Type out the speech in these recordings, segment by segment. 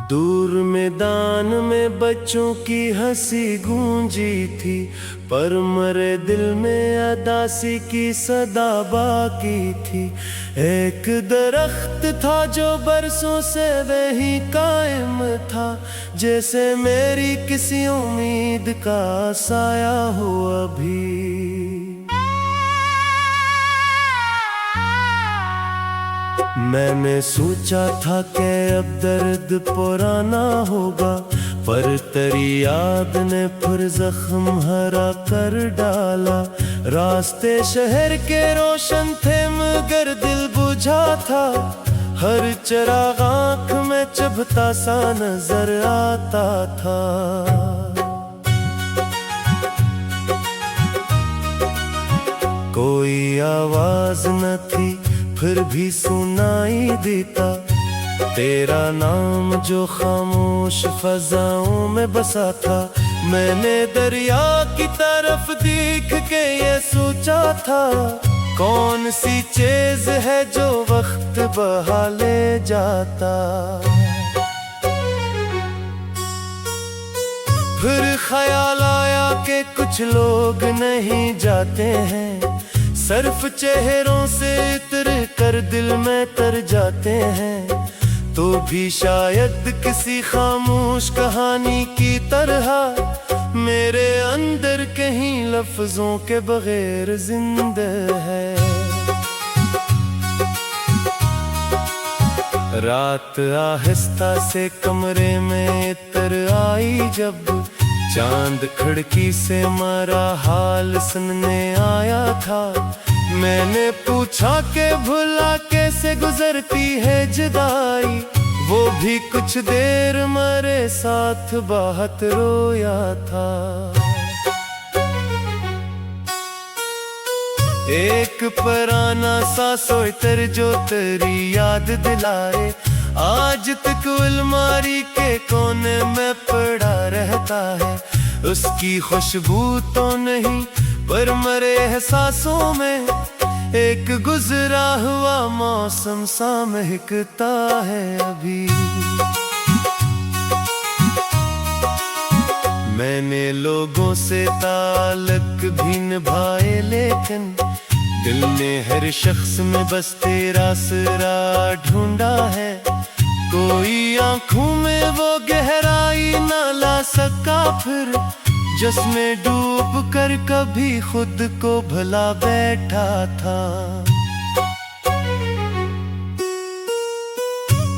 दूर मैदान में बच्चों की हंसी गूंजी थी, पर मरे दिल में अदासी की सदा बाकी थी। एक दरख्त था जो बरसों से वही कायम था, जैसे मेरी किसी उम्मीद का साया हो अभी। मैंने सोचा था कि अब दर्द पुराना होगा, पर तेरी याद ने फिर जख्म हरा कर डाला। रास्ते शहर के रोशन थे मगर दिल बुझा था, हर चिराग आँख में चुभता सा नजर आता था। कोई आवाज न थी फिर भी सुनाई देता, तेरा नाम जो खामोश फजाओं में बसा था। मैंने दरिया की तरफ देख के ये सोचा था, कौन सी चीज है जो वक्त बहा ले जाता। फिर ख्याल आया कि कुछ लोग नहीं जाते हैं, सिर्फ चेहरों से इतर कर दिल में तर जाते हैं। तो भी शायद किसी खामोश कहानी की तरह मेरे अंदर कहीं लफ्जों के बगैर जिंदा है। रात आहिस्ता से कमरे में इतर आई, जब चांद खिड़की से हमारा हाल सुनने आया था। मैंने पूछा कि भुला कैसे गुजरती है जुदाई, वो भी कुछ देर मेरे साथ बहुत रोया था। एक पुराना सा स्वेटर जो तेरी याद दिलाए, आज तक अलमारी के कोने में पड़ा रहता है। उसकी खुशबू तो नहीं पर मेरे एहसासों में एक गुजरा हुआ मौसम सा महकता है अभी। मैंने लोगों से ताल्लुक भी निभाए, लेकिन दिल ने हर शख्स में बस तेरा सिरा ढूंढा है। कोई आंखों में वो गहराई ना ला सका फिर, जिसमें डूब कर कभी खुद को भुला बैठा था।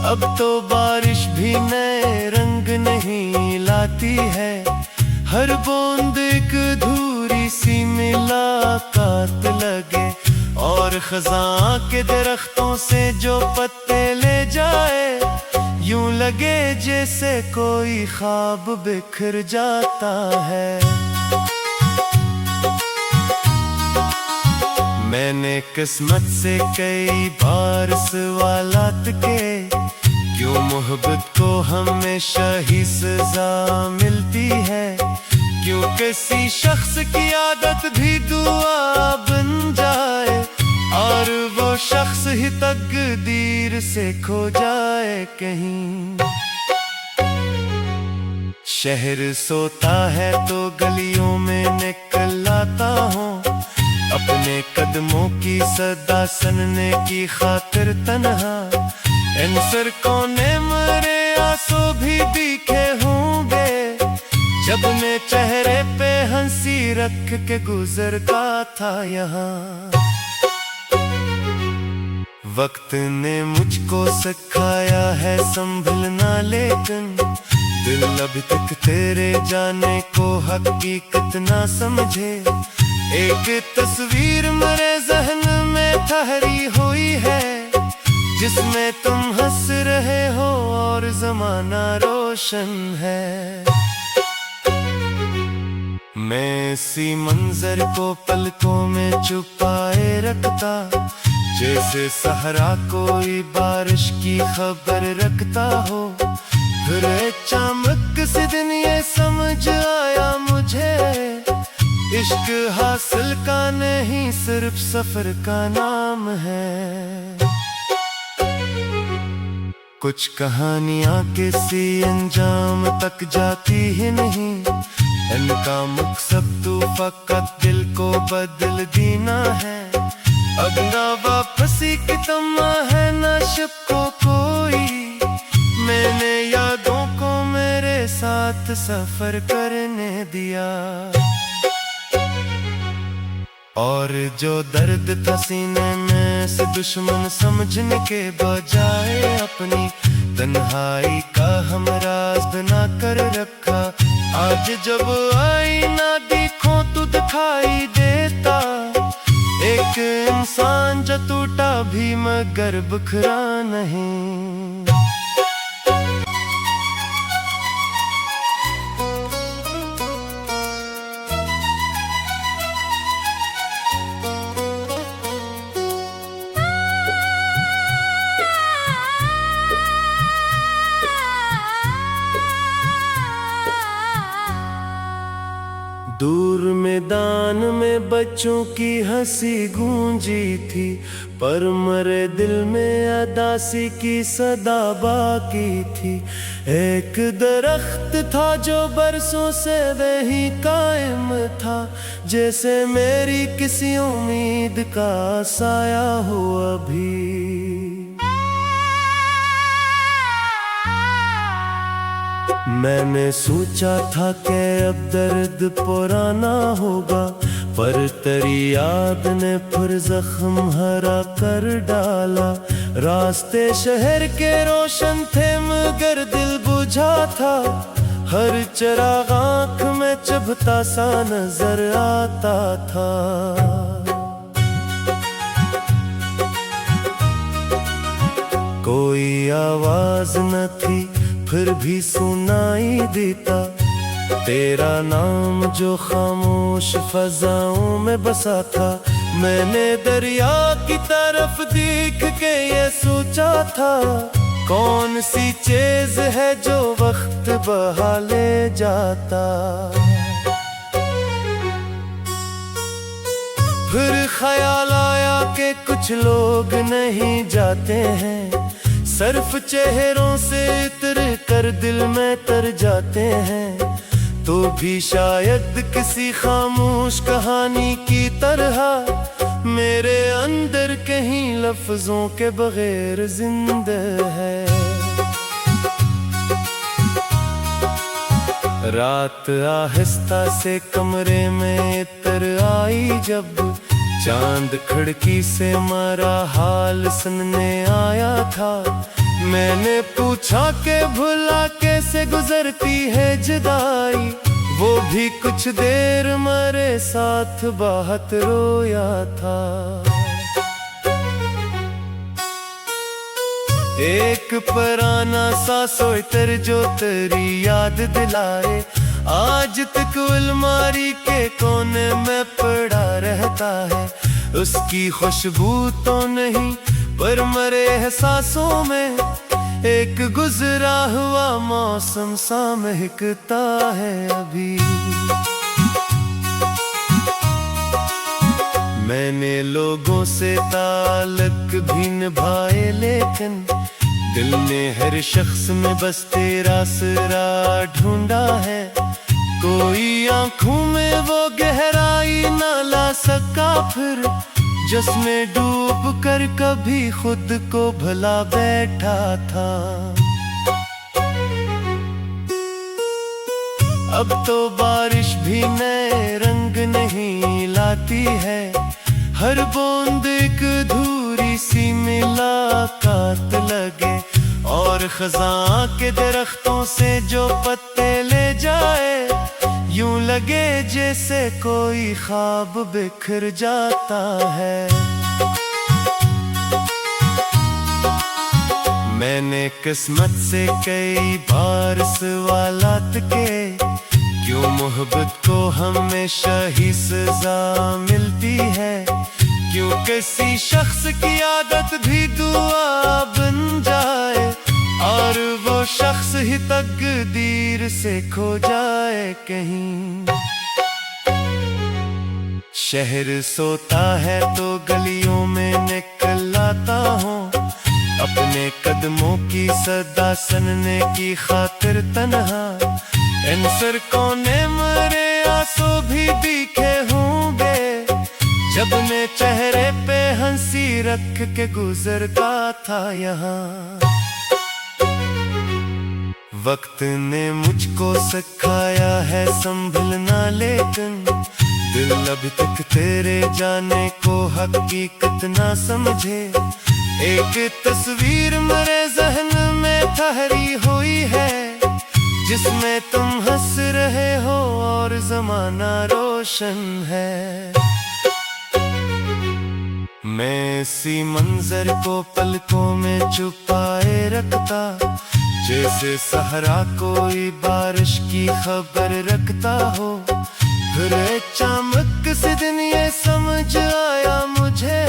अब तो बारिश भी नए रंग नहीं लाती है, हर बूंद एक अधूरी सी मुलाकात लगे। और खज़ां के दरख्तों से जो पत्ते ले जाए, यूं लगे जैसे कोई ख्वाब बिखर जाता है। मैंने किस्मत से कई बार सवालात के, क्यों मोहब्बत को हमेशा ही सजा मिलती है। क्यों किसी शख्स की आदत भी दुआ बन जाए, और वो शख्स ही तकदीर से खो जाए कहीं। शहर सोता है तो गलियों में निकल आता हूँ, अपने कदमों की सदा सुनने की खातिर तन्हा। इन सड़कों ने मेरे आंसू भी दिखे होंगे, जब मैं चेहरे पे हंसी रख के गुजरता था यहाँ। वक्त ने मुझको सिखाया है संभलना, लेकिन दिल अभी तक तेरे जाने को हकीकत ना समझे। एक तस्वीर मेरे जहन में ठहरी हुई है, जिसमें तुम हंस रहे हो और जमाना रोशन है। मैं इसी मंजर को पलकों में छुपाए रखता, जैसे सहरा कोई बारिश की खबर रखता हो। फिर अचानक से दिन ये समझ आया मुझे, इश्क हासिल का नहीं सिर्फ सफर का नाम है। कुछ कहानियां किसी अंजाम तक जाती ही नहीं, इनका मकसद तो फकत दिल को बदल देना है। अब ना वापसी की तम्ना है ना शब को कोई, मैंने यादों को मेरे साथ सफर करने दिया। और जो दर्द था सीने में से दुश्मन समझने के बजाय, अपनी तन्हाई का हमराज बना कर रखा। आज जब आईना देखो तो दिखाई देता, एक इंसान जो टूटा भी मगर बिखरा नहीं। दूर मैदान में बच्चों की हंसी गूंजी थी, पर मरे दिल में अदासी की सदा बाकी थी। एक दरख्त था जो बरसों से वही कायम था, जैसे मेरी किसी उम्मीद का साया हो अभी। मैंने सोचा था कि अब दर्द पुराना होगा, पर तेरी याद ने फिर जख्म हरा कर डाला। रास्ते शहर के रोशन थे मगर दिल बुझा था, हर चिराग आँख में चुभता सा नजर आता था। कोई आवाज न थी फिर भी सुनाई देता, तेरा नाम जो खामोश फजाओं में बसा था। मैंने दरिया की तरफ देख के ये सोचा था, कौन सी चीज है जो वक्त बहा ले जाता। फिर ख्याल आया कि कुछ लोग नहीं जाते हैं, सिर्फ चेहरों से इतर कर दिल में तर जाते हैं। तो भी शायद किसी खामोश कहानी की तरह मेरे अंदर कहीं लफ्जों के बगैर जिंदा है। रात आहिस्ता से कमरे में इतर आई, जब चांद खिड़की से हमारा हाल सुनने आया था। मैंने पूछा कि भुला कैसे गुजरती है जुदाई, वो भी कुछ देर मेरे साथ बहुत रोया था। एक पुराना सा स्वेटर जो तेरी याद दिलाए, आज तक अलमारी के कोने में पड़ा रहता है। उसकी खुशबू तो नहीं पर मरे एहसासों में एक गुजरा हुआ मौसम सा महकता है अभी। मैंने लोगों से ताल्लुक भी निभाए, लेकिन दिल ने हर शख्स में बस तेरा सिरा ढूंढा है। कोई आंखों में वो गहराई ना ला सका फिर, जिसमें डूब कर कभी खुद को भुला बैठा था। अब तो बारिश भी नए रंग नहीं लाती है, हर बूंद एक अधूरी सी मुलाकात लगे। और खज़ां के दरख्तों से जो पत्ते ले जाए, यूं लगे जैसे कोई ख्वाब बिखर जाता है। मैंने किस्मत से कई बार सवालात के, क्यों मोहब्बत को हमेशा ही सजा मिलती है। क्यों किसी शख्स की आदत भी दुआ बन जाए, और वो शख्स ही तकदीर से खो जाए कहीं। शहर सोता है तो गलियों में निकल आता हूँ, अपने कदमों की सदा सनने की खातिर तन्हा। इन सड़कों ने मेरे आंसू भी दिखे होंगे जब मैं चेहरे पे हंसी रख के गुजरता था यहाँ। वक्त ने मुझको सिखाया है संभलना, लेकिन दिल अभी तक तेरे जाने को हकीकत ना समझे। एक तस्वीर मेरे जहन में ठहरी हुई है जिसमें तुम हंस रहे हो और जमाना रोशन है। मैं इसी मंजर को पलकों में छुपाए रखता, जैसे सहरा कोई बारिश की खबर रखता हो। फिर अचानक से दिन ये समझ आया मुझे,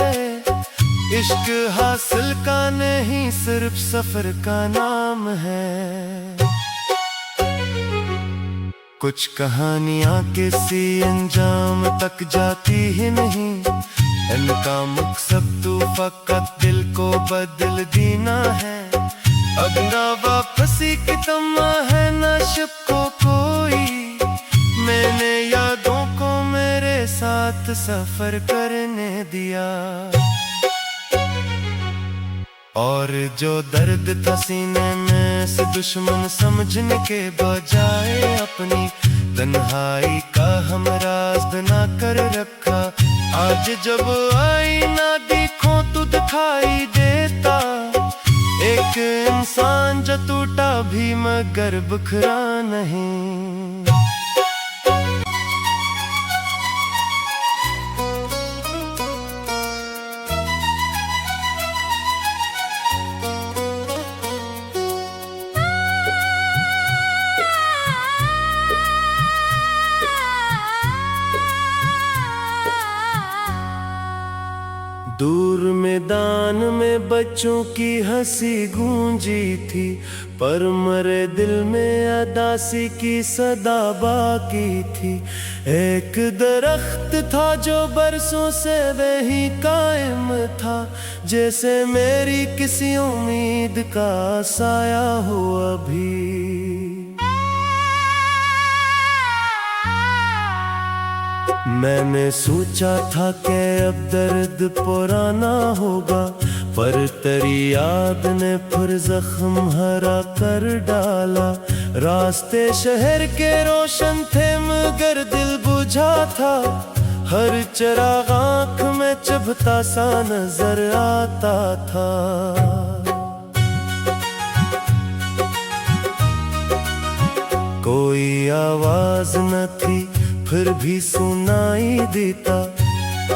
इश्क हासिल का नहीं सिर्फ सफर का नाम है। कुछ कहानियां किसी अंजाम तक जाती ही नहीं, इनका मकसद तो फकत दिल को बदल देना है। अब ना वापसी की तम्ना है ना शब को कोई, मैंने यादों को मेरे साथ सफर करने दिया। और जो दर्द था सीने में से दुश्मन समझने के बजाय अपनी तन्हाई का हमराज बना कर रखा। आज जब आईना देखो तो दिखाई देता एक इंसान जो टूटा भी मगर बिखरा नहीं। दूर मैदान में बच्चों की हंसी गूंजी थी, पर मरे दिल में अदासी की सदा बाकी थी। एक दरख्त था जो बरसों से वही कायम था, जैसे मेरी किसी उम्मीद का साया हो अभी। मैंने सोचा था कि अब दर्द पुराना होगा, पर तेरी याद ने फिर जख्म हरा कर डाला। रास्ते शहर के रोशन थे मगर दिल बुझा था, हर चिराग आँख में चुभता सा नजर आता था। कोई आवाज न थी फिर भी सुनाई देता,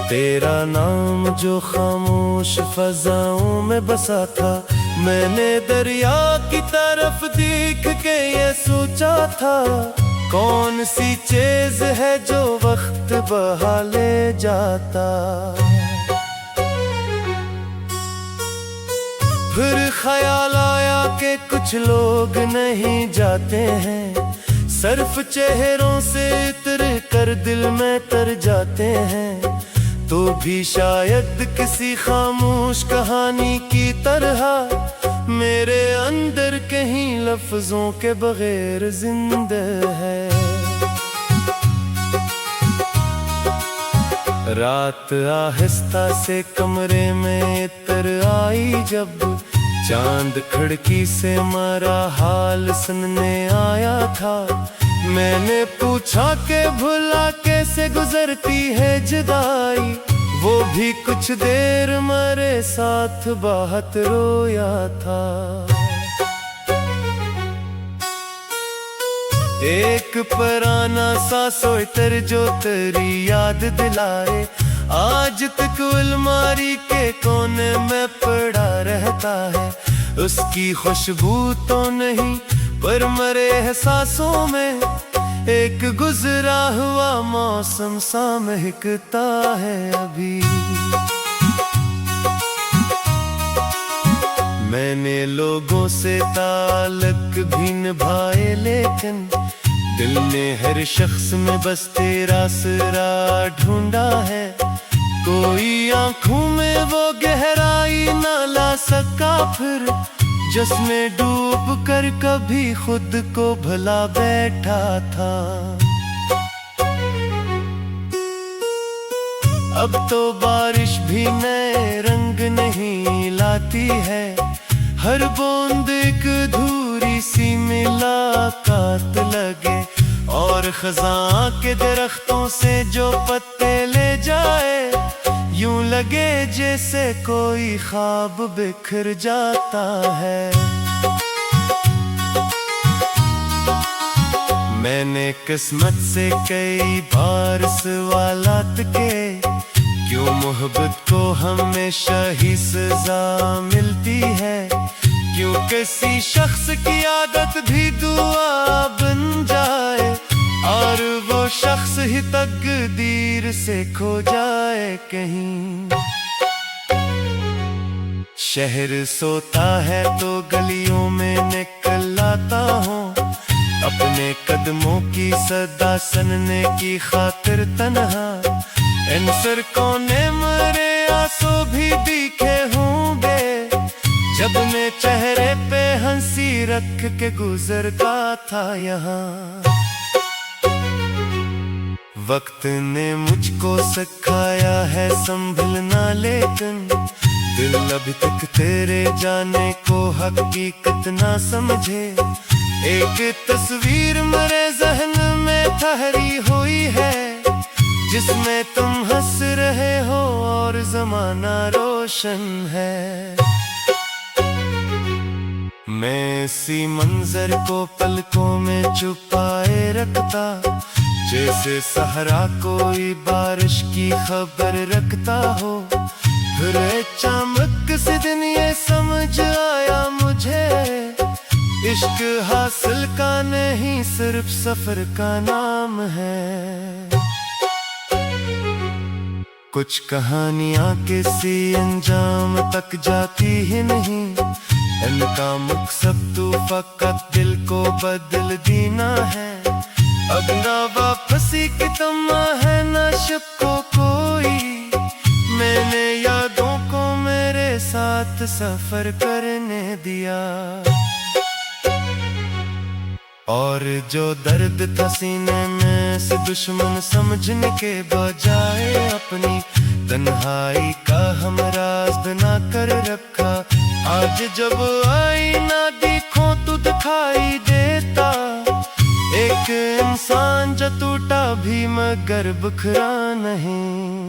तेरा नाम जो खामोश फजाओं में बसा था। मैंने दरिया की तरफ देख के ये सोचा था, कौन सी चीज है जो वक्त बहा ले जाता। फिर ख्याल आया कि कुछ लोग नहीं जाते हैं, सिर्फ चेहरों से इतर कर दिल में तर जाते हैं। तो भी शायद किसी खामोश कहानी की तरह मेरे अंदर कहीं लफ्जों के बगैर जिंदा है। रात आहिस्ता से कमरे में इतर आई जब चांद खिड़की से हमारा हाल सुनने आया था। मैंने पूछा कि भुला कैसे गुजरती है जुदाई, वो भी कुछ देर मेरे साथ बहुत रोया था। एक पुराना सा स्वेटर जो तेरी याद दिलाए, आज तक अलमारी के कोने में पड़ा रहता है। उसकी खुशबू तो नहीं पर मेरे एहसासों में एक गुजरा हुआ मौसम सा महकता है अभी। मैंने लोगों से ताल्लुक भी निभाए, लेकिन दिल ने हर शख्स में बस तेरा सिरा ढूंढा है। कोई आंखों में वो गहराई ना ला सका फिर जिसमें डूब कर कभी खुद को भुला बैठा था। अब तो बारिश भी नए रंग नहीं लाती है, हर बूंद एक अधूरी सी मुलाकात लगे, और खज़ां के दरख्तों से जो पत्ते ले जाए, यूं लगे जैसे कोई ख्वाब बिखर जाता है। मैंने किस्मत से कई बार सवालात के, क्यों मोहब्बत को हमेशा ही सजा मिलती है, क्यों किसी शख्स की आदत भी दुआ बन जाए, और वो शख्स ही तकदीर से खो जाए कहीं। शहर सोता है तो गलियों में निकल आता हूँ, अपने कदमों की सदा सुनने की खातिर तन्हा। इन सड़कों ने मेरे आंसू भी दिखे होंगे, जब मैं चेहरे पे हंसी रख के गुजरता था यहाँ। वक्त ने मुझको सिखाया है संभलना, लेकिन दिल अभी तक तेरे जाने को हकीकत ना समझे। एक तस्वीर मेरे जहन में ठहरी हुई है, जिसमें तुम हंस रहे हो और ज़माना रोशन है। मैं इसी मंजर को पलकों में छुपाए रखता, जैसे सहरा कोई बारिश की खबर रखता हो। फिर अचानक से दिन ये समझ आया मुझे, इश्क हासिल का नहीं सिर्फ सफर का नाम है। कुछ कहानियां किसी अंजाम तक जाती ही नहीं, इनका मकसद तो फकत दिल को बदल देना है। अब ना वापसी की तम्ना है ना शक को कोई, मैंने यादों को मेरे साथ सफर करने दिया। और जो दर्द था सीने में से दुश्मन समझने के बजाय, अपनी तन्हाई का हमराज बना कर रखा। आज जब आईना देखो तो दिखाई देता, एक इंसान जो टूटा भी मगर बिखरा नहीं।